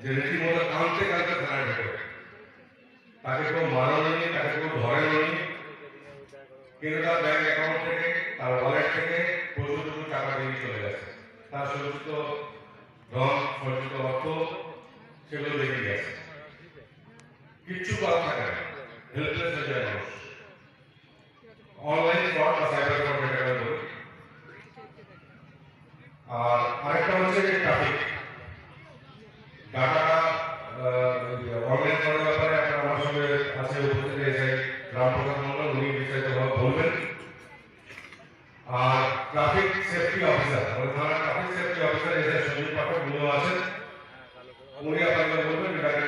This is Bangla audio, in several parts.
যে রীতিমতো কাঁদতে কাঁদতে থানায় ঢুকে, তাকে কেউ মারেনি, তাকে কেউ ধরেনি, কিন্তু তার ব্যাংক অ্যাকাউন্ট থেকে, তার ওয়ালেট থেকে প্রচুর টাকা বেরিয়ে চলে গেছে। তার সঞ্চিত ধন, সঞ্চিত অর্থ সেগুলো বেরিয়ে গেছে। কিচ্ছু করা থাকে না, হেল্পলেস হয়ে যায় মানুষ। অনলাইন ফ্রড বা সাইবার ফ্রড যেটাকে বলি। আর আরেকটা হচ্ছে যে ট্রাফিক ডাটা অনলাইন করার ব্যাপারে আপনার আমার সঙ্গে আছে উপস্থিত এসে গ্রাম প্রধান মন্ডল, উনি বিস্তারিতভাবে বলবেন। আর ট্রাফিক সেফটি অফিসার, আমাদের থানার ট্রাফিক সেফটি অফিসার এসে সঞ্জীব পাঠক উনিও আছেন, উনি আপনাদের বলবেন এটাকে,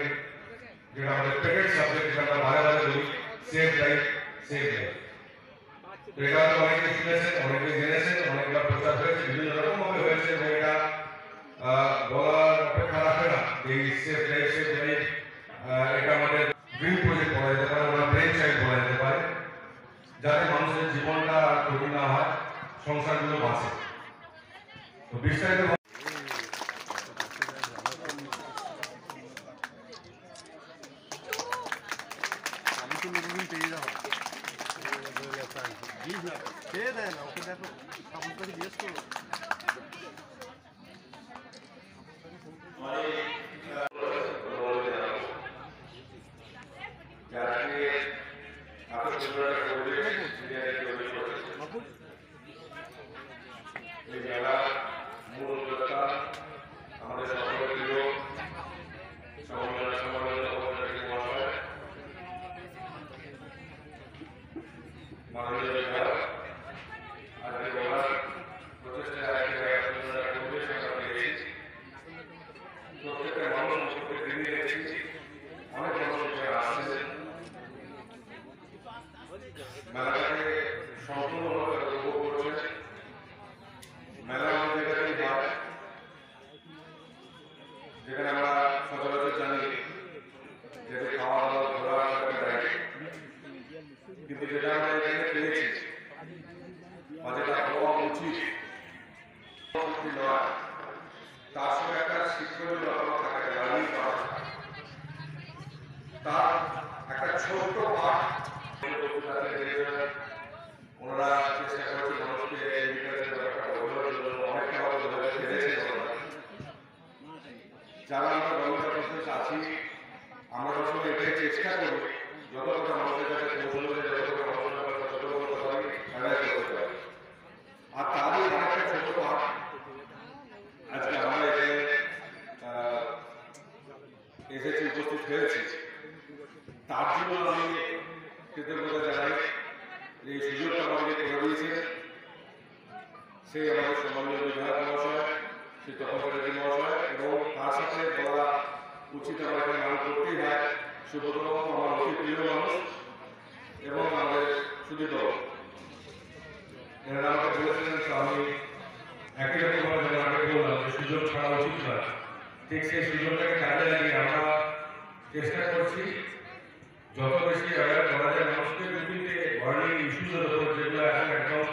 যেটা আমাদের পেটেন্ট সাবজেক্ট, যেটা আমরা বারে বারে বলি, সেফ লাইফ সেফ লাইফ। তো এটা তো অনেকে শুনেছেন, অনেকে জেনেছেন, অনেকবার প্রচার হয়েছে, বিভিন্ন রকমভাবে হয়েছে, এবং এটা বলার অপেক্ষা রাখে না। এই সেফ লাইফ এটা আমাদের ড্রিম প্রজেক্ট বলা যেতে পারে, ওনার ব্রেন চাইল্ড বলা যেতে পারে, যাতে মানুষের জীবনটা কঠিন না হয়, সংসারগুলো বাঁচে। তো বিস্তারিত মেলাটাকে সম্পূর্ণভাবে উপভোগ করছে। মেলা আমাদের যেখানে আমরা সচরাচর জানি যেটা খাওয়া দাওয়া ঘোরা দেয়, কিন্তু যেটা আমরা এখানে পেয়েছি বা যেটা হওয়া উচিত নয়, তার সঙ্গে একটা শিক্ষণীয় ব্যাপার থাকে, লার্নিং পার্ট, তার একটা ছোট্ট পার্ট ওনারা চেষ্টা করছে মানুষকে অনেকটা যারা আমরা গভর্নমেন্ট অফিসে আছি, আমরা আসলে এটাই চেষ্টা করি যতটা মানুষের কাছে পৌঁছানো যায়, যতটা মানুষের কাছে সচেতন করতে পারি, করতে পারি। আর তারই অনেকটা ছোট পাঠ আজকে আমরা এখানে এসেছি, উপস্থিত হয়েছি। তার জন্য আমি কৃতজ্ঞতা জানাই। এই সুযোগটা আমাদের করে দিয়েছে সেই আমাদের সম্মানীয় বিধায়ক মহাশয়, শ্রী তপন চ্যাটার্জি মহাশয়, এবং তার সাথে বলা উচিত আমার এখানে নাম করতেই হয় সুব্রতবাবু, আমার অতি প্রিয় মানুষ, এবং আমাদের সুদীপ বাবু। এনারা আমাকে বলেছিলেন, তো আমি একই রকমভাবে যেন আগে বললাম যে সুযোগ ছাড়া উচিত নয়, ঠিক সেই সুযোগটাকে কাজে লাগিয়ে আমরা চেষ্টা করছি যত বেশি অ্যাওয়ার করা যায় মানুষকে। দুটিতে ওয়ার্নিং ইস্যুজের উপর, যেগুলো এখন একদম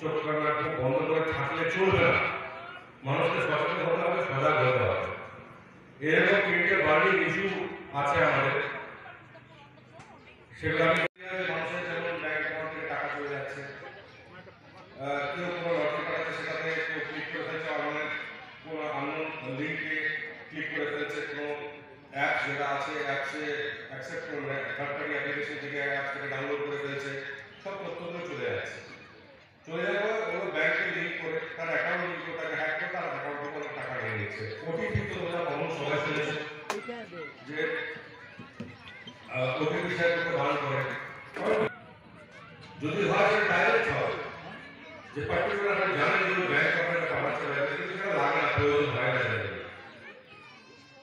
চোখ কান্না বন্ধ করে থাকলে চলবে না, মানুষকে সচেতন হতে হবে, সজাগ হতে হবে। এরকম তিনটে ওয়ার্নিং ইস্যু আছে আমাদের, সেগুলো আমি মানুষের যেমন ব্যাংক অ্যাকাউন্ট থেকে টাকা চলে যাচ্ছে, কেউ কোনো লটারি কাটাচ্ছে, সেটাতে কেউ ক্লিক করে ফেলছে, আমাদের কোনো আননোন লিঙ্কে ক্লিক করে ফেলছে, কোনো অ্যাপ যেটা আছে অ্যাপসে অ্যাকসেপ্ট করবে, থার্ড পার্টি অ্যাপ্লিকেশন থেকে অ্যাপ থেকে ডাউনলোড করে ফেলছে, সব তথ্যগুলো চলে যাচ্ছে। চলে যাবে ওগুলো ব্যাংকে লিঙ্ক করে, তার অ্যাকাউন্ট লিঙ্ক করে তাকে হ্যাক করে তার অ্যাকাউন্ট থেকে অনেক টাকা নিয়ে নিচ্ছে। ওটিপি তো ওরা কমন সবাই শুনেছে যে ওটিপি শেয়ার করতে ভালো করে, যদি হয় সেটা ডাইরেক্ট হয়, যে পার্টিকুলার আপনি জানেন যে ব্যাংক আপনাকে পাঠাচ্ছে, কিন্তু সেটা লাগে না, প্রয়োজন হয় না।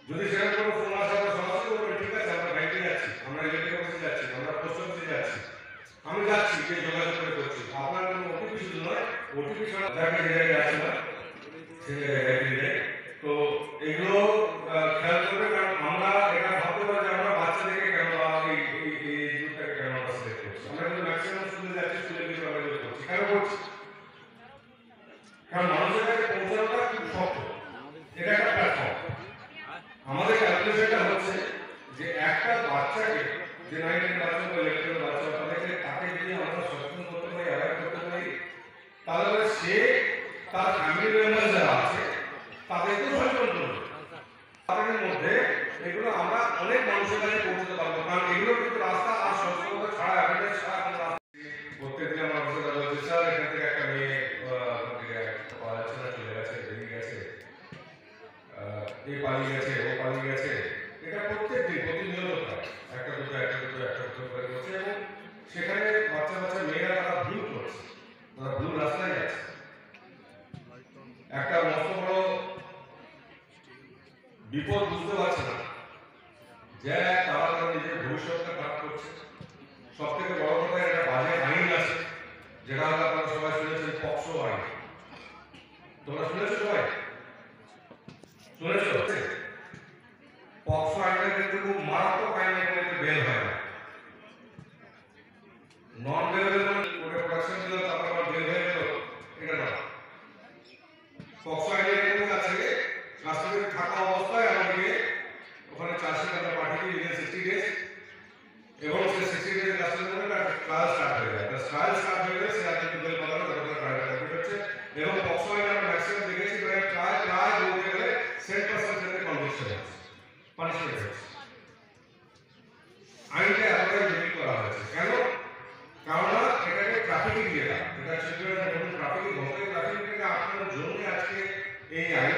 যদি সেরকম কোনো ফোন আসে, আমরা সরাসরি বলবেন ঠিক আছে আমরা ব্যাংকে যাচ্ছি, আমরা ইলেকট্রিক অফিসে যাচ্ছি, আমরা পোস্ট অফিসে যাচ্ছি, আমি যাচ্ছি, যে যোগাযোগ করে করছি। আপনার কোনো ওটিপি শুধু নয়, ওটিপি ছাড়া যাকে যে জায়গায় আসে না সে জায়গায়। তো এগুলো খেয়াল করবে, কারণ আমরা এটা ভাবতে পারি যে আমরা বাচ্চাদেরকে কেন এই যুগটাকে কেন আমরা সিলেক্ট করছি। আমরা কিন্তু ম্যাক্সিমাম স্কুলে যাচ্ছি, স্কুলে কিছু আমরা করছি, কেন করছি? কারণ মানুষের কাছে পৌঁছানোটা খুব শক্ত, এটা একটা প্ল্যাটফর্ম। আমাদের তার ফ্যামিলি মেম্বার যারা আছে তাদেরকেও সচেতন করবে। তাদের মধ্যে এগুলো আমরা অনেক মানুষের কাছে পৌঁছতে পারবো, কারণ এগুলো কিন্তু রাস্তা আর সচেতনতা ছাড়া অ্যাওয়ারনেস ছাড়া কোনো রাস্তা। প্রত্যেকদিন আমার অফিসে কথা বলছে, স্যার এখান থেকে একটা মেয়ে পাওয়া যাচ্ছে না, চলে গেছে, বেরিয়ে গেছে, এই পালিয়ে গেছে, ও পালিয়ে গেছে। এটা প্রত্যেক দিন প্রতিনিয়ত একটা দুটো করে করছে, এবং সেখানে বাচ্চা বাচ্চা মেয়েরা তারা ভুল করছে, তারা ভুল রাস্তায় যাচ্ছে। একটা মস্ত বড় বিপদ বুঝতে পারছে না যে তারা তারা নিজের ভবিষ্যৎটা খারাপ করছে। সব থেকে বড় কথা, একটা বাজে আইন আছে যেটা হলো আপনারা সবাই শুনেছেন, পক্সো আইন। তোমরা শুনেছো সবাই? শুনেছো? পক্সো আইনটা কিন্তু খুব মারাত্মক আইন, এখানে বেল হয় না। নন বেলেবল মানে প্রোডাকশন দিল তারপর আবার বেল হয়ে গেল, এটা না। পক্সো আইনে এরকম আছে, রাষ্ট্রপতি থাকা অবস্থায় আমাকে ওখানে চার্জশিট আমরা পাঠিয়ে দিই 60 ডেজ, এবং সে 60 ডেজ রাষ্ট্রপতি একটা ট্রায়াল স্টার্ট হয়ে যায়। ট্রায়াল স্টার্ট হয়ে গেলে সে আর কিন্তু বেল পাবে না, তখন ট্রায়াল কমপ্লিট হচ্ছে। এবং পক্সো আইনে আমরা ম্যাক্সিমাম দেখেছি প্রায় বলতে গেলে 100% ক্ষেত্রে কনভিকশন হচ্ছে, পানিশমেন্ট হচ্ছে। আইনটা এতটাই জটিল করা হয়েছে কেন? কারণ এটাকে ট্রাফিকিং দিয়ে দেয়, এটা ট্রাফিকিং হবে, ট্রাফিকিংটাকে আটকানোর জন্য আজকে এই আইন।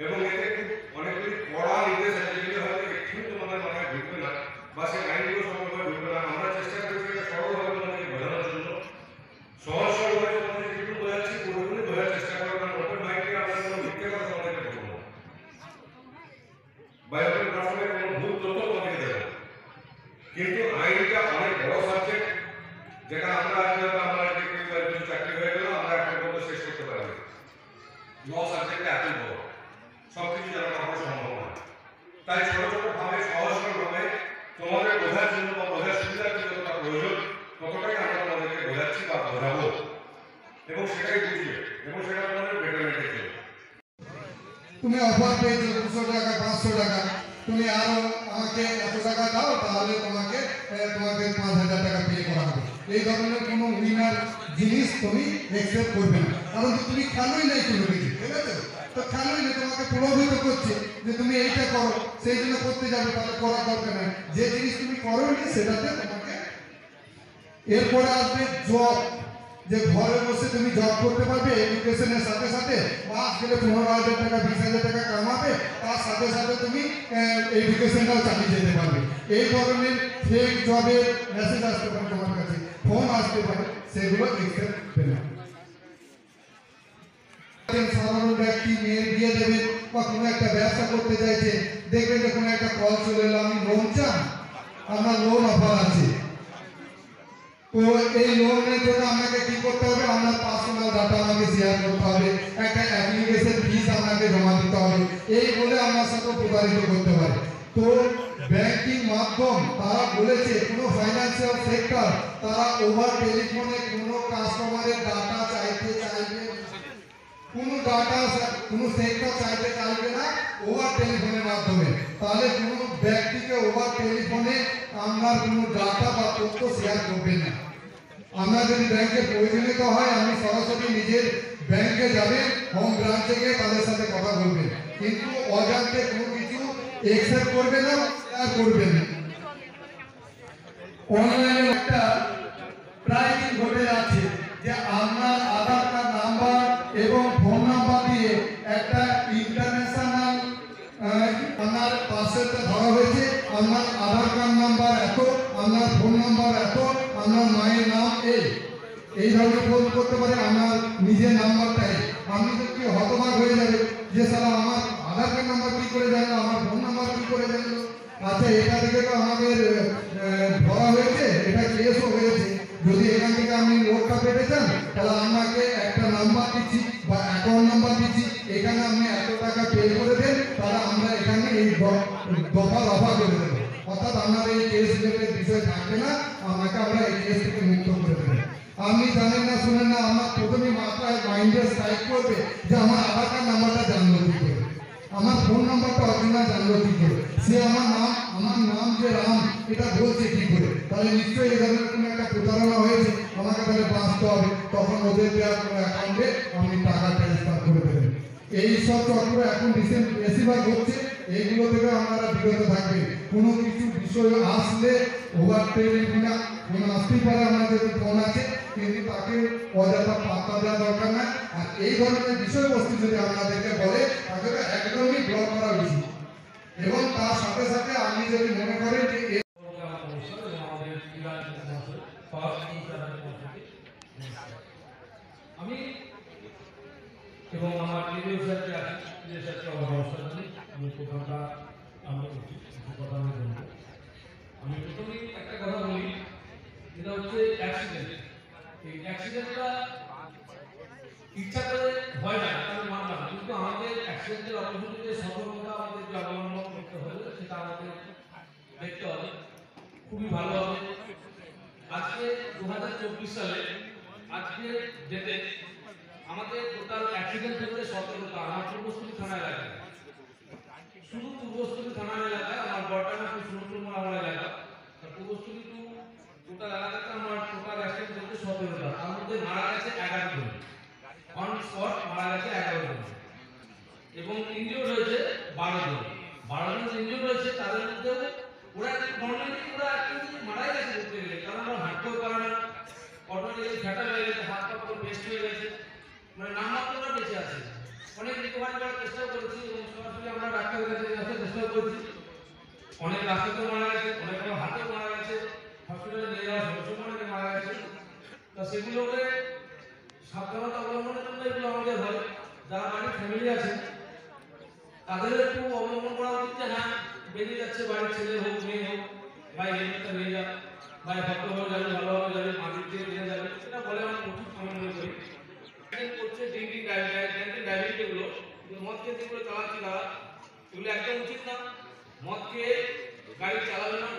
এবং এতে খুব অনেকগুলি কড়া নির্দেশ আছে, যেগুলো হয়তো একটু তোমাদের মাথায় ঢুকবে না, বা সেই আইনগুলো সম্পর্কে ঢুকবে না। আমরা চেষ্টা করেছি এটা সরলভাবে তোমাদেরকে বোঝানোর জন্য, সরলভাবে তোমাদের যেটুকু বোঝাচ্ছি পুরোপুরি বোঝার চেষ্টা করবো, কারণ ওপেন মাইন্ডে আমরা কোনো মিথ্যে কথা তোমাদেরকে বলবো না, বা ওপেন প্ল্যাটফর্মে কোনো ভুল তথ্য তোমাদেরকে দেবো না। কিন্তু আইনটা অনেক বড় সাবজেক্ট, যেটা আমরা কিছু চাকরি হয়ে গেল আমরা একটা পর্যন্ত শেষ করতে পারি। ল সাবজেক্টটা এত বড়, সবকিছু জানা কখনো সম্ভব না। তাই ছোট ছোট ভাবে সহজ ভাবে তোমাদের বোঝার জন্য বা বোঝার সুবিধার জন্য যতটা প্রয়োজন ততটাই আমরা তোমাদেরকে বোঝাচ্ছি বা বোঝাবো, এবং সেটাই বুঝবে, এবং সেটা তোমাদের বেটারমেন্টের জন্য। তুমি অফার পেয়েছো 200 টাকা 500 টাকা, তুমি আরো আমাকে এত টাকা দাও, তাহলে তোমাকে 5000 টাকা পে করা হবে। এই ধরনের কোনো উইনার জিনিস তুমি অ্যাকসেপ্ট করবে না, কারণ তুমি খেলোই নাই কোনো কিছু, ঠিক আছে? তো খেলোই না, তোমাকে প্রভাবিত করছে যে তুমি এইটা করো, সেই জন্য করতে যাবে, তাহলে করার দরকার নেই। যে জিনিস তুমি করোনি সেটাতে তোমাকে। এরপরে আসবে জব, যে ঘরে বসে তুমি জব করতে পারবে, এডুকেশনের সাথে সাথে মাস গেলে 15,000 টাকা 20,000 টাকা কামাবে, তার সাথে সাথে তুমি এডুকেশনটাও চালিয়ে যেতে পারবে। এই ধরনের ফেক জবের মেসেজ আসতে পারে তোমার কাছে, ফোন আসতে পারে, সেগুলো অ্যাকসেপ্ট করবে না। সাধারণ ব্যক্তি মেয়ের বিয়ে দেবে বা কোনো একটা ব্যবসা করতে চাইছে, দেখবেন যে কোনো একটা কল চলে এলো, আমি লোন চান, আমার লোন অফার আছে। তো এই লোনের জন্য আপনাকে কি করতে হবে? আপনার পার্সোনাল ডাটা আমাকে শেয়ার করতে হবে, একটা অ্যাপ্লিকেশন ফিস আপনাকে জমা দিতে হবে, এই বলে আমার সাথে প্রতারিত করতে পারে। তো ব্যাংকিং মাধ্যম তারা বলেছে কোনো ফাইন্যান্সিয়াল সেক্টর তারা ওভার টেলিফোনে কোনো কাস্টমারের ডাটা চাইবে, কোনো ডাটা কোনো সেক্টর চাইতে চাইবে না ওভার টেলিফোনের মাধ্যমে। তাহলে কোনো ব্যক্তিকে ওভার টেলিফোনে আপনার কোনো ডাটা বা তথ্য শেয়ার করবেন না। আপনার যদি ব্যাংকে প্রয়োজনীয়ত হয়, আপনি সরাসরি নিজের ব্যাংকে যাবেন, হোম ব্রাঞ্চে গিয়ে তাদের সাথে কথা বলবেন, কিন্তু অজান্তে কোনো কিছু অ্যাকসেপ্ট করবেন না, শেয়ার করবেন না। অনলাইনে একটা প্রায় দিন ঘটে যাচ্ছে যে আপনার আধার কার্ড নাম্বার এবং ফোন নাম্বার দিয়ে একটা ইন্টারন্যাশনাল আপনার পার্সেলটা ধরা হয়েছে, আপনার আধার কার্ড নাম্বার এত, আপনার ফোন নাম্বার এত, আপনার মায়ের নাম এই ধরনের ফোন করতে পারে, আপনার নিজের নাম্বারটাই। আপনি তো কি হতবাক হয়ে যাবে যে সালা আমার আধার কার্ড নাম্বার কি করে জানলো, আমার ফোন নাম্বার কি করে জানলো। আচ্ছা, এটা থেকে তো আমাদের ধরা হয়েছে, এটা কেসও হয়েছে। যদি এখান থেকে আপনি লোকটা পেতে চান, তাহলে আপনাকে একটা নাম্বার দিচ্ছি বা অ্যাকাউন্ট নাম্বার দিচ্ছি, এখানে আপনি এত টাকা পে করে দেন, তাহলে আমরা এখানে এই দফা রফা করে দেবো। অর্থাৎ আপনার এই কেস রিলেটেড বিষয় থাকবে না, আমাকে আমরা এই কেস থেকে মুক্ত করে দেবো। আপনি জানেন না, শুনেন না, আমার প্রথমেই মাথায় মাইন্ডে স্ট্রাইক করবে যে আমার আধার কার্ড নাম্বারটা জানলো কি করে, আমার ফোন নাম্বারটা অরিজিনাল জানলো কি করে, সে আমার নাম যে রাম এটা বলছে কি করে। তাহলে নিশ্চয়ই এই ধরনের কোনো একটা প্রতারণা হয়েছে। আমাকে তাহলে বাঁচতে হবে, তখন ওদের দেওয়ার কোনো অ্যাকাউন্টে আপনি টাকা ট্রান্সফার করে দেবেন। এই সব চক্র এখন রিসেন্ট বেশিরভাগ হচ্ছে, এইগুলো থেকে আপনারা বিরত থাকবেন। কোনো কিছু বিষয় আসলে ওভারটেকিং কিনা ফোন আসতেই পারে, আমাদের ফোন আছে, কিন্তু তাকে অযথা পাত্তা দেওয়া দরকার না। আর এই ধরনের বিষয়বস্তু যদি আপনাদেরকে বলে তাকে একদমই ব্লক করা উচিত। এবং তার সাথে সাথে আপনি যদি মনে করেন যে আমি এবং আমার কেন্দ্রীয় স্যারকে আছি, যে স্যারকে আমার নমস্কার জানাই। আমি প্রথমটা আমি কথা আমি বলবো। আমি প্রথমেই একটা কথা বলি, যেটা হচ্ছে অ্যাক্সিডেন্ট। এই অ্যাক্সিডেন্টটা ইচ্ছা করে হয় না, আমি মানলাম, কিন্তু আমাদের অ্যাক্সিডেন্টের অপরচুনিটি সতর্কতা আমাদেরকে অবলম্বন করতে হবে, সেটা আমাদের দেখতে হবে, খুবই ভালো হবে। আজকে 2024 সালে আজকে ডেটে আমাদের টোটাল অ্যাক্সিডেন্ট ক্ষেত্রে সতর্কতা আমার পূর্বস্থলী থানা এলাকায়, শুধু পূর্বস্থলী থানা এলাকায়, আমার বর্তমানে সুন্দরবন আমার এলাকা, পূর্বস্থলী টু টোটাল এলাকাতে আমার টোটাল অ্যাক্সিডেন্ট ক্ষেত্রে সতর্কতা, তার মধ্যে মারা গেছে 11 জন, অন স্পট মারা গেছে 11 জন, এবং ইনজিওর্ড হয়েছে 12 জন। 12 জন ইনজিওর্ড হয়েছে, তাদের মধ্যে ওরা নর্মালি ওরা অ্যাকচুয়ালি মারাই গেছে বলতে গেলে, কারণ ওরা হাঁটতেও পারে না, অটোমেটিক্যালি ফ্যাটা হয়ে গেছে, হাত পা পুরো পেস্ট হয়ে গেছে, মানে নামমাত্র ওরা বেঁচে আছে। অনেক রিকভারি করার চেষ্টা করেছি এবং সরাসরি আমরা ডাক্তারের কাছে আসার চেষ্টা করেছি। অনেক রাস্তাতেও মারা গেছে, অনেক হাতেও মারা গেছে, হসপিটালে নিয়ে যাওয়ার সঙ্গে সঙ্গে অনেকে মারা গেছে। তা সেগুলোকে সাবধানতা অবলম্বনের জন্য এগুলো আমাদের হয়। যারা বাড়ির ফ্যামিলি আছে তাদের একটু অবলম্বন করা উচিত যে হ্যাঁ বেরিয়ে যাচ্ছে বাড়ির ছেলে হোক মেয়ে হোক, ভাই হেলমেটটা নিয়ে যা, ভাই ভদ্রভাবে যাবে, ভালোভাবে যাবে, মাটির দিয়ে নিয়ে যাবে, এটা বলে আমার উচিত আমি মনে করি। করছে ড্রিঙ্কিং ড্রাইভিং যেগুলো মদ খেয়ে যেগুলো চালাচ্ছি তারা, এগুলো একদম উচিত না। মদ খেয়ে গাড়ি চালাবে না,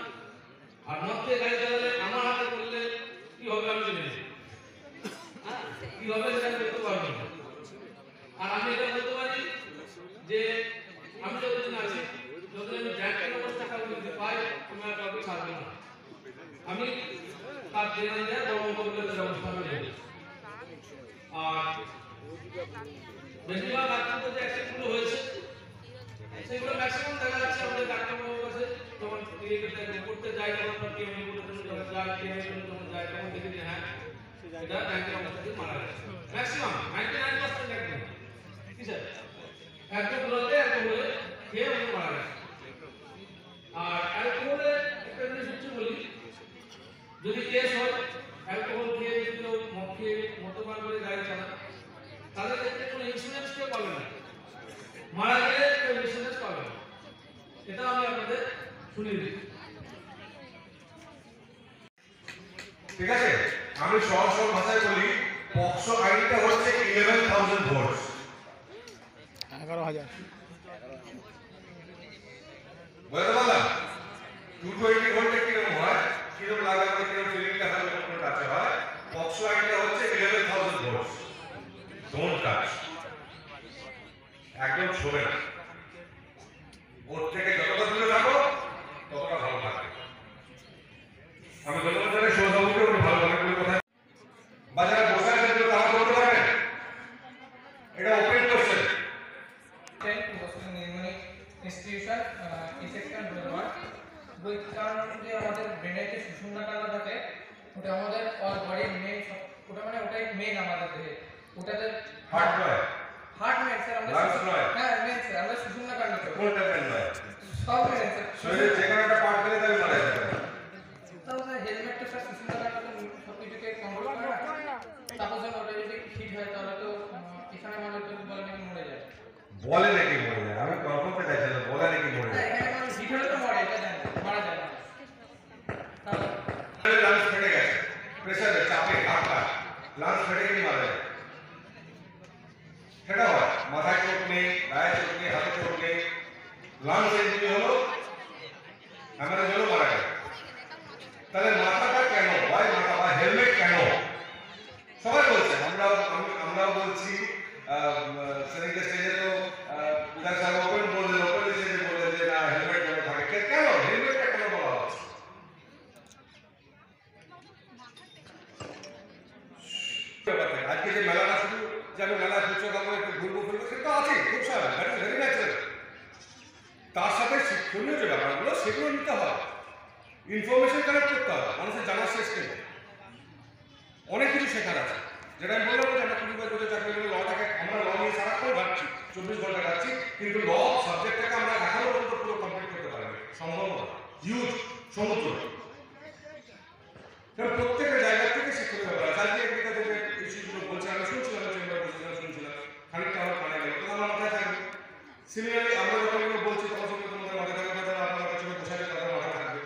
আর মদ খেয়ে গাড়ি চালালে আমার হাতে করলে কি হবে আমি জানি না, কি হবে সেটা আমি বলতে পারবো না। আর আমি এটা বলতে পারি যে আমি যতদিন আছি, যতদিন আমি ব্যাংকের অবস্থা টাকা যদি পাই, তুমি আর কাউকে ছাড়বে না, আমি তার দেনা দেওয়ার ব্যবস্থা আমি নেব। আর বেশিরভাগ আক্রান্ত যে অ্যাক্সিডেন্টগুলো হয়েছে সেগুলো ম্যাক্সিমাম দেখা যাচ্ছে আমাদের ডাক্তারবাবুর কাছে যখন করতে যায়, তখন কেএমএ করতে যখন যায়, কেএমএ যখন যায়, তখন দেখি যে হ্যাঁ এটা ব্যাংকের অবস্থা থেকে মারা গেছে। ম্যাক্সিমাম 99% একদম কি স্যার অ্যালকোহলে খেয়ে উনি মারা গেছে। আর অ্যালকোহলে একটা জিনিস হচ্ছে বলি, যদি কেস হয় অ্যালকোহল খেয়ে যদি কেউ মদ খেয়ে মদ্যপান করে গাড়ি চালায়, তাদের ক্ষেত্রে কোনো ইন্স্যুরেন্স কেউ পাবে না, মারা গেলে কেউ ইন্স্যুরেন্স পাবে না। এটা আমি আপনাদের শুনিয়ে দিই। ঠিক আছে, আমি সহজ সরল ভাষায় বলি, পক্সো আইনটা হচ্ছে 11,000 ভোল্ট, 11,000 বুঝতে পারলাম। 220 ভোল্টে কিরকম হয়, কিরকম লাগালে কিরকম ফিলিংটা হয়, কোন টাচে হয়। পক্সো আইনটা হচ্ছে 11,000 ভোল্ট, ডোন্ট টাচ, একদম ছবে না, ওর থেকে যতটা দূরে থাকো ততটা ভালো থাকবে। আমি ধন্যবাদ জানাই সৌরভকে, উনি ভালো করে কথা বাজারে বসে আছেন, তারা বলতে পারবেন, এটা ওপেন কোশ্চেন। ইনস্টিটিউশন ইনসেকশন ডোরওয়ার্ড বই, কারণ যে আমাদের ব্রেনে যে সুষুম্নাকাণ্ড থাকে ওটা আমাদের অল বডির মেইন, ওটা মানে ওটাই মেইন আমাদের দেহে, ওটাতে হার্ট নয়, হার্ট মেইন স্যার, আমরা লাংস নয়, হ্যাঁ মেইন স্যার, আমরা সুষুম্নাকাণ্ড কোনটা মেইন নয়, সব মেইন স্যার। শরীরে যে কোনো একটা পার্ট গেলে তাহলে মারা যাবে। তাও স্যার হেলমেটটা স্যার সুষুম্নাকাণ্ড সব কিছুকে কন্ট্রোল করে না, সাপোজ ওটা যদি হিট হয় তাহলে তো এখানে মানে তো বলে নাকি মরে যায়, বলে নাকি মরে যায়, আমি কনফার্ম করতে চাইছি না, বলে নাকি মরে যায়। এখানে মানে হিট হলে তো মরে, এটা জানেন মারা যায় না। তাহলে লাংস ফেটে গেছে, প্রেসারে চাপে হাতটা লাংস ফেটে গিয়ে মারা যায়, সেটা হয়। মাথায় চোট নেই, গায়ে চোট নেই, হাতে চোট নেই, লাংস ইঞ্জুরি হলো, হ্যামারেজ হলো, মারা গেল। তাহলে মাথাটা কেন, ভাই মাথা বা হেলমেট কেন সবাই বলছে, আমরাও বলছি, সেদিকে স্টেজে তো বিধানসভা ওপেন বললেন, ওপেন স্টেজে বললেন যে না হেলমেট যেন থাকে। কেন হেলমেটটা কেন বলা হচ্ছে? একটু ঘুরবো ফিরবো, সেটা আছে, খুব স্বাভাবিক, দ্যাট ইজ ভেরি ন্যাচারাল। তার সাথে শিক্ষণীয় যে ব্যাপারগুলো সেগুলো নিতে হবে, ইনফরমেশন কালেক্ট করতে হবে, মানুষের জানার শেষ নেই, অনেক কিছু শেখার আছে। যেটা আমি বললাম যে আমরা 20 বছর চাকরি করে লটাকে আমরা ল নিয়ে সারাক্ষণ ঘাটছি, 24 ঘন্টা ঘাটছি, কিন্তু ল সাবজেক্টটাকে আমরা এখনো পর্যন্ত পুরো কমপ্লিট করতে পারিনি, সম্ভব নয়, হিউজ সমুদ্র। কারণ প্রত্যেকটা জায়গা থেকে শিক্ষণীয় ব্যাপার আছে। আজকে এগ্রিকালচার যে ইস্যুগুলো বলছে আমি শুনছিলাম, চেম্বার বসেছিলাম, শুনছিলাম, খানিকটা আমার কানে গেল, তো আমার মাথায় থাকবে। সিমিলারলি আমরা যখন এগুলো বলছি তখন সেগুলো তোমাদের মাথায় থাকবে, তাহলে আপনার কাছে বসালে তাদের মাথায় থাকবে।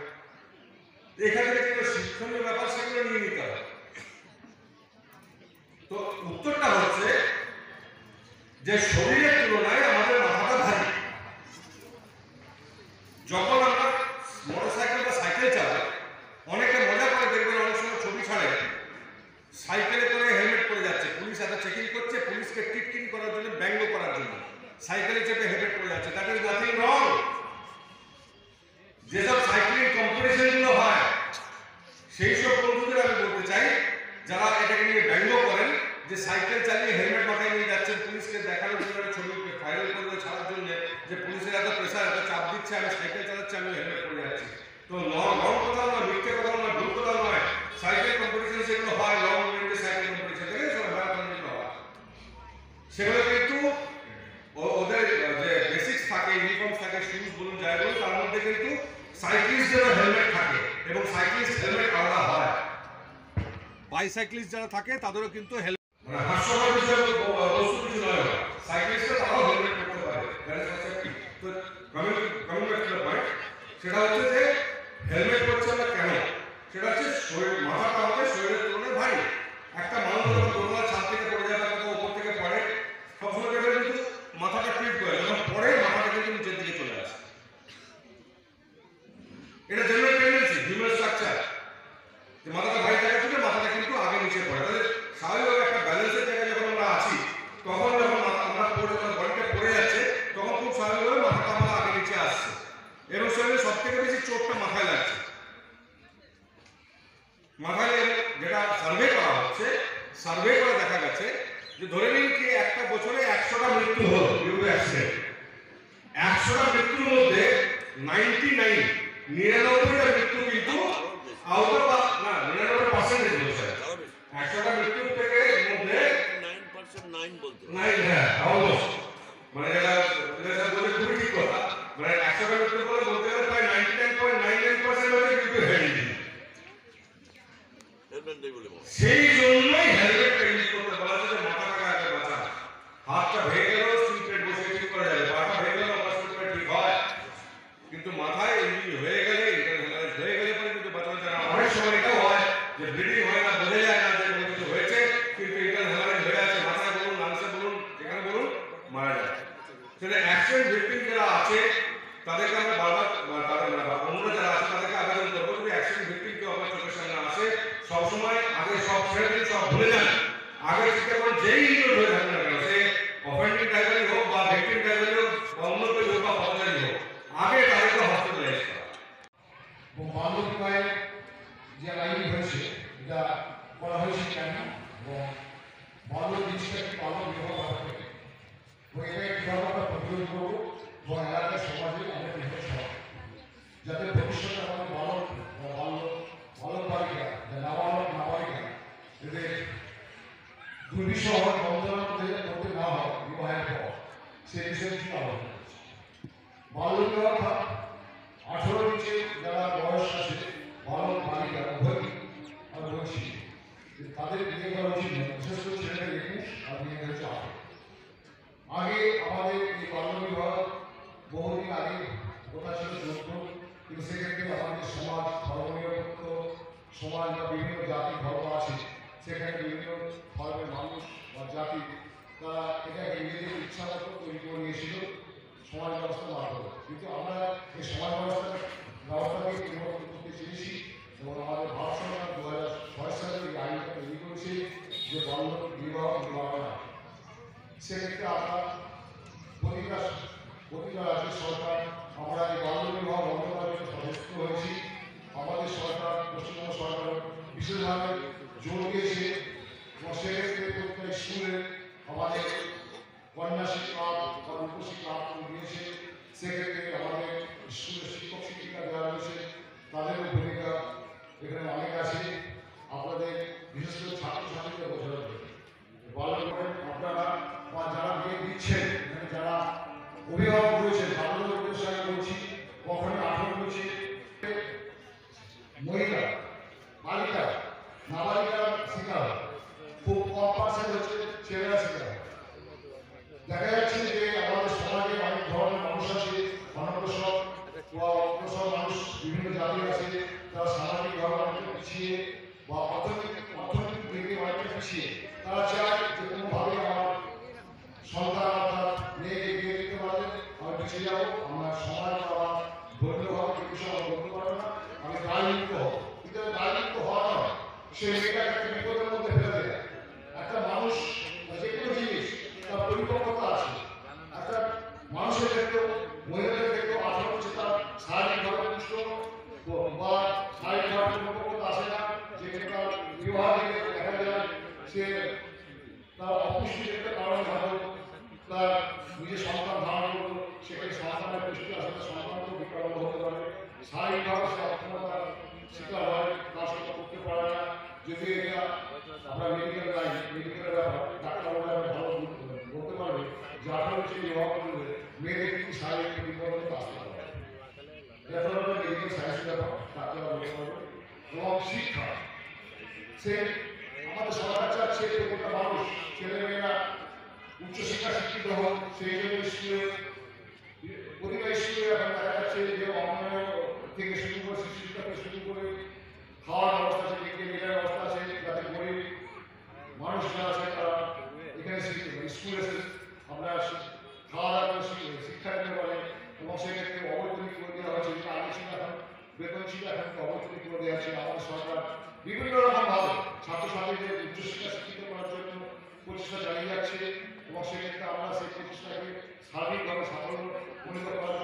এখানে যেগুলো শিক্ষণীয় ব্যাপার সেগুলো নিয়ে নিতে হবে। তো উত্তরটা হচ্ছে যে শরীরের তুলনায় আমাদের মাথাটা ভারী। যখন আমরা মোটরসাইকেল বা সাইকেল চালাই, অনেকে মজা করে দেখবেন, অনেক সময় ছবি ছাড়ে সাইকেলে করে হেলমেট পরে যাচ্ছে, পুলিশ এত চেকিং করছে, পুলিশকে টিটকিং করার জন্য, ব্যঙ্গ করার জন্য সাইকেলে চেপে হেলমেট পরে যাচ্ছে, দ্যাট ইজ নাথিং রং। যেসব সাইক্লিং কম্পিটিশনগুলো হয় সেই সব বন্ধুদের আমি বলতে চাই যারা এটাকে নিয়ে ব্যঙ্গ করেন যে সাইকেল চালিয়ে হেলমেট মাথায় নিয়ে যাচ্ছেন, পুলিশকে দেখানোর জন্য, ছবি ভাইরাল করে ছাড়ার জন্য, যে পুলিশের এত প্রেশার, এত চাপ দিচ্ছে, আমি সাইকেল চালাচ্ছি, আমি হেলমেট পরে যাচ্ছি। তো লং কথা নয়, মিথ্যে কথা নয়, ভুল কথা নয়, সাইকেল কম্পিটিশন যেগুলো হয়, লং রেঞ্জে সাইকেল কম্পিটিশন থেকে সব ম্যারাথনগুলো হয়, সেগুলো কিন্তু ওদের যে বেসিক্স থাকে, ইউনিফর্ম থাকে, শুজ বলুন, যাই বলুন, তার মধ্যে কিন্তু সাইক্লিস্টদেরও হেলমেট থাকে এবং সাইক্লিস্ট হেলমেট আলাদা হয়। বাইসাইক্লিস্ট যারা থাকে তাদেরও কিন্তু হেলমেট, মানে হাস্যকর বিষয় বস্তু কিছু নয়, সাইক্লিস্টরা তারাও হেলমেট পরতে পারে, দ্যাট ইজ সেফটি। তো coming back to the point, সেটা হচ্ছে যে হেলমেট পরছে আমরা কেন, সেটা হচ্ছে শরীর, মাথাটা আমাদের শরীরের তুলনায় ভারী। একটা মানুষ যখন দোলনার ছাদ থেকে পড়ে যায় বা কোথাও উপর থেকে পড়ে, সবসময় দেখবেন কিন্তু মাথাটা ট্রিপ করে, যখন পড়ে মাথাটা কিন্তু নিচের দিকে চলে আসে। এটা জেনারেল টেন্ডেন্সি, হিউম্যান স্ট্রাকচার, যে মাথাটা ভারী থাকার থেকে মাথাটা কিন্তু আগে নিচে পড়ে। তাহলে স্বাভাবিকভাবে একটা ব্যালেন্সের জায়গায় যখন আমরা আছি, তখন যখন আমরা বডিটা পড়ে যাচ্ছে, তখন খুব স্বাভাবিকভাবে মাথাটা আমরা আগে নিচে আসছে, এবং শরীরে সব থেকে বেশি চোটটা মাথায় লাগছে। মাথায় যেটা সার্ভে করা হচ্ছে, সার্ভে করে দেখা গেছে যে ধরে নিন কি একটা বছরে 100টা মৃত্যু হলো ডিউ টু অ্যাক্সিডেন্ট, 100টা মৃত্যুর মধ্যে 99টা মৃত্যু কিন্তু আউট অফ, না 99% বলছে, 100টা মৃত্যুর থেকে মধ্যে 9% 9 বলতে 9, হ্যাঁ অলমোস্ট, মানে যেটা বলে খুবই ঠিক কথা, মানে 100টা মৃত্যুর পরে বলতে গেলে প্রায় 99.99% হচ্ছে কিন্তু হেলমেট। হেলমেট নেই বলে সেই জন্যই হেলমেটটা ইউজ করতে বলা হচ্ছে, যে মাথাটাকে আগে বাঁচান। হাতটা ভেঙে গেলেও স্টিল প্লেট বসে ঠিক করা যাবে, পাটা ভেঙে গেলেও আমার স্টিল প্লেট ঠিক হয়, কিন্তু মাথায় ইঞ্জুরি হয়ে গেলে, ইন্টারনাল হয়ে গেলে পরে কিন্তু বাঁচানো যায় না। অনেক সময় এটাও হয় যে ব্লিডিং হয় না, বোঝা যায় না যে কোনো কিছু হয়েছে, কিন্তু ইন্টারনাল হয়ে আছে, মাথায় বলুন, লাংসে বলুন, যেখানে বলুন, মারা যায়। সেটা অ্যাক্সিডেন্ট ভিকটিম যারা আছে তাদেরকে আমরা বারবার, তাদের অন্যরা যারা আছে তাদেরকে আবেদন করবো, যদি অ্যাক্সিডেন্ট ভিকটিম কেউ আপনার চোখের সামনে আসে, সবসময় আগে সব ছেড়ে দিন, সব ভুলে যান, আগে চিন্তা করুন যেই ইনজুর্ড হয়ে থাকুন না কেন, সে অফেন্ডিং ড্রাইভারই হোক বা ভিকটিম ড্রাইভারই হোক বা অন্য কেউ হোক বা পথচারী হোক, আগে তাদেরকে হসপিটালাইজ করা। এবং বাল্য বিবাহের যে আইন হয়েছে, এটা করা হয়েছে কেন, এবং বাল্য জিনিসটাকে বাল্য বিবাহ করা হবে, এবং এটাকে কীভাবে আমরা প্রতিরোধ করবো, এবং এলাকার সমাজে আমরা বিবাহ সহ, যাতে ভবিষ্যতে আমাদের বালক বালিকা, নাবালক নাবালিকা এদের দুর্বিষহ বন্ধনের মধ্যে করতে না হয় বিবাহের পর, সেই বিষয়ে কিছু আলোচনা করছি। বাল্য বিবাহ 18 নিচে যারা বয়স আছে, বালক বালিকা উভয়ই আর বলছি তাদের বিয়ে করা উচিত নয়, বিশেষ করে ছেলেদের 21 আর মেয়েদের হচ্ছে 18। আগে আমাদের এই বাল্য বিবাহ বহুদিন আগে কথা ছিল যোগ্য, কিন্তু সেক্ষেত্রে আমাদের সমাজ, ধর্মনিরপেক্ষ সমাজ বা বিভিন্ন জাতি ধর্ম আছে, সেখানে বিভিন্ন ধর্মের মানুষ বা জাতি তারা এটাকে নিজেদের ইচ্ছা মতো তৈরি করে নিয়েছিল সমাজ ব্যবস্থার মাধ্যমে। কিন্তু আমরা এই সমাজ ব্যবস্থাকে পরিবর্তন করতে চেয়েছি, এবং আমাদের ভারত সরকার 2006 সালে এই আইনটা তৈরি করেছে যে বাল্য বিবাহ নিবারণ। সেক্ষেত্রে আমরা প্রতিটা রাজ্যের সরকার আমরা এই বাল্য বিবাহ বন্ধ করার জন্য সচেষ্ট হয়েছি। আমাদের সরকার, পশ্চিমবঙ্গ সরকার বিশেষভাবে জোর দিয়েছে, এবং সেক্ষেত্রে প্রত্যেক স্কুলে আমাদের কন্যাশ্রী ক্লাব বা রূপশ্রী ক্লাব দিয়েছে, সেক্ষেত্রে আমাদের স্কুলের শিক্ষক শিক্ষিকা দেওয়া রয়েছে, তাদেরও ভূমিকা এখানে অনেক আছে। আপনাদের বিশেষ করে ছাত্রছাত্রীদের বোঝানো ভালো করেন আপনারা বা যারা বিয়ে দিচ্ছেন, এখানে যারা অভিভাবক রয়েছেন তাদেরও উদ্দেশ্যে আমি বলছি, কখনই 18 বলছি মহিলা বালিকা নাবালিকা শিকার খুব কম পার্সেন্ট হচ্ছে ছেলেরা শিকার। দেখা যাচ্ছে যে আমাদের সমাজে অনেক ধরনের মানুষ আছে, অনগ্রসর বা অগ্রসর মানুষ বিভিন্ন জাতি আছে, তারা সামাজিকভাবে অনেকটা পিছিয়ে বা অর্থনৈতিক দিকে অনেকটা পিছিয়ে। তারা চায় যে কোনোভাবে আমার সন্তান অর্থাৎ মেয়েকে বিয়ে দিতে পারলে আমি পিছিয়ে যাবো, আমার সমাজ আমার ধর্মীয়ভাবে কেউ কিছু আমার বলতে পারবে না, আমি দায়মুক্ত হব। কিন্তু দায়মুক্ত হওয়া নয়, সে মেয়েটাকে একটা বিপদের মধ্যে ফেলে দেয়। একটা মানুষ যে কোনো জিনিস তার পরিপক্কতা আছে, একটা মানুষের ক্ষেত্রেও মহিলাদের ক্ষেত্রেও 18 হচ্ছে তার শারীরিকভাবে পুষ্ট বা শারীরিকভাবে পরিপক্কতা আসে না, যেখানে তার বিবাহ থেকে দেখা যায় সে তার অপুষ্টির একটা কারণে হয়তো তার নিজের সন্তান ধারণ করলো, সেখানে সন্তানের পুষ্টি আসলে সন্তানকেও বিকলাঙ্গ হতে পারে, শারীরিকভাবে সে অক্ষমতার শিকার হয়, কাজটা করতে পারে না। যদি এটা আমরা মেডিকেল লাইন মেডিকেলের ব্যাপার ডাক্তাররা ভালো বলতে পারবে যে 18 বছর বিবাহ করলে মেয়েদের কিন্তু শারীরিক বিপদ আসতে পারে। এটা হলো মেডিকেল সায়েন্সের ব্যাপার, ডাক্তাররা বলতে পারবে। এবং শিক্ষা, সে আমাদের সরকার চাচ্ছে প্রত্যেকটা মানুষ ছেলেমেয়েরা উচ্চশিক্ষা শিক্ষিত হোক, সেই জন্য স্কুলে প্রতিটা স্কুলে এখন দেখা যাচ্ছে যে অঙ্গনওয়াড়ি থেকে শুরু করে শিশু শিক্ষা থেকে শুরু করে খাওয়ার ব্যবস্থা আছে, মিড ডে মিলের ব্যবস্থা আছে, যাতে গরিব মানুষ যারা আছে তারা এখানে স্কুলে আমরা খাওয়া দাওয়া করে শিক্ষা দিতে পারে। এবং সেক্ষেত্রে অবৈতনিক করে দেওয়া হয়েছে, যেটা আগে ছিল এখন বেতন ছিল, এখন অবৈতনিক করে দেওয়া হচ্ছে। আমাদের সরকার বিভিন্ন রকমভাবে ছাত্রছাত্রীদের উচ্চশিক্ষা শিক্ষিত করার জন্য প্রচেষ্টা চালিয়ে যাচ্ছে এবং সেক্ষেত্রে আমরা সেই প্রচেষ্টাকে সার্বিকভাবে সাফল্য উন্নীত করার